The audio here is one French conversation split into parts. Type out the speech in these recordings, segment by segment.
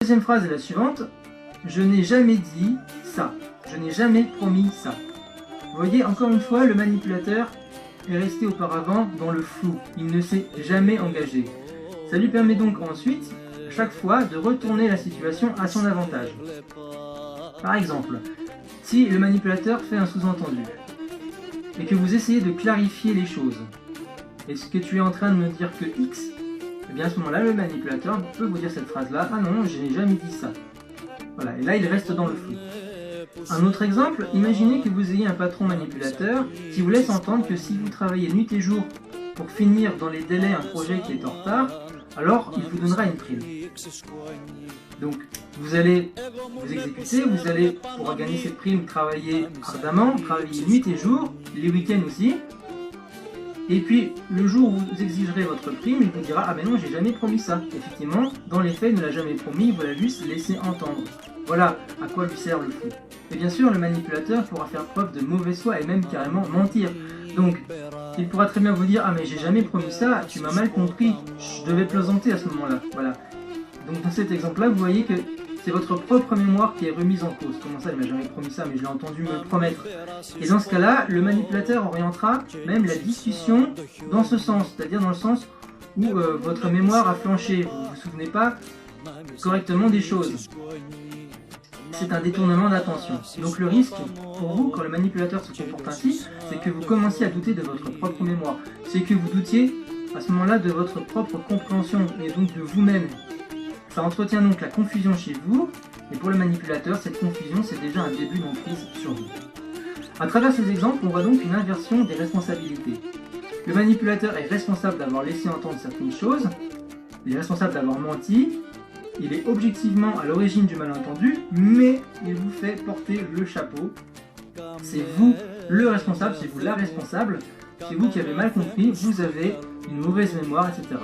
La deuxième phrase est la suivante. Je n'ai jamais dit ça. Je n'ai jamais promis ça. Vous voyez, encore une fois, le manipulateur est resté auparavant dans le flou. Il ne s'est jamais engagé. Ça lui permet donc ensuite, à chaque fois, de retourner la situation à son avantage. Par exemple, si le manipulateur fait un sous-entendu, et que vous essayez de clarifier les choses, est-ce que tu es en train de me dire que X? Eh bien à ce moment-là, le manipulateur peut vous dire cette phrase-là, ah non, je n'ai jamais dit ça. Voilà, et là il reste dans le flou. Un autre exemple, imaginez que vous ayez un patron manipulateur qui vous laisse entendre que si vous travaillez nuit et jour pour finir dans les délais un projet qui est en retard, alors il vous donnera une prime. Donc vous allez vous exécuter, vous allez pour gagner cette prime travailler ardemment, travailler nuit et jour, les week-ends aussi. Et puis le jour où vous exigerez votre prime, il vous dira ah mais non j'ai jamais promis ça. Effectivement, dans les faits il ne l'a jamais promis, il vous l'a juste laissé entendre. Voilà à quoi lui sert le flou. Et bien sûr le manipulateur pourra faire preuve de mauvaise foi et même carrément mentir. Donc il pourra très bien vous dire ah mais j'ai jamais promis ça, tu m'as mal compris, je devais plaisanter à ce moment-là. Voilà. Donc dans cet exemple-là, vous voyez que c'est votre propre mémoire qui est remise en cause. Comment ça, il m'a jamais promis ça, mais je l'ai entendu me le promettre. Et dans ce cas-là, le manipulateur orientera même la discussion dans ce sens, c'est-à-dire dans le sens où votre mémoire a flanché, vous ne vous souvenez pas correctement des choses. C'est un détournement d'attention. Donc le risque pour vous, quand le manipulateur se comporte ainsi, c'est que vous commenciez à douter de votre propre mémoire. C'est que vous doutiez à ce moment-là de votre propre compréhension et donc de vous-même. Ça entretient donc la confusion chez vous, et pour le manipulateur, cette confusion c'est déjà un début d'emprise sur vous. À travers ces exemples, on voit donc une inversion des responsabilités. Le manipulateur est responsable d'avoir laissé entendre certaines choses, il est responsable d'avoir menti, il est objectivement à l'origine du malentendu, mais il vous fait porter le chapeau. C'est vous le responsable, c'est vous la responsable, c'est vous qui avez mal compris, vous avez une mauvaise mémoire, etc.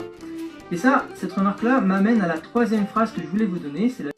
Et ça, cette remarque-là m'amène à la troisième phrase que je voulais vous donner, c'est la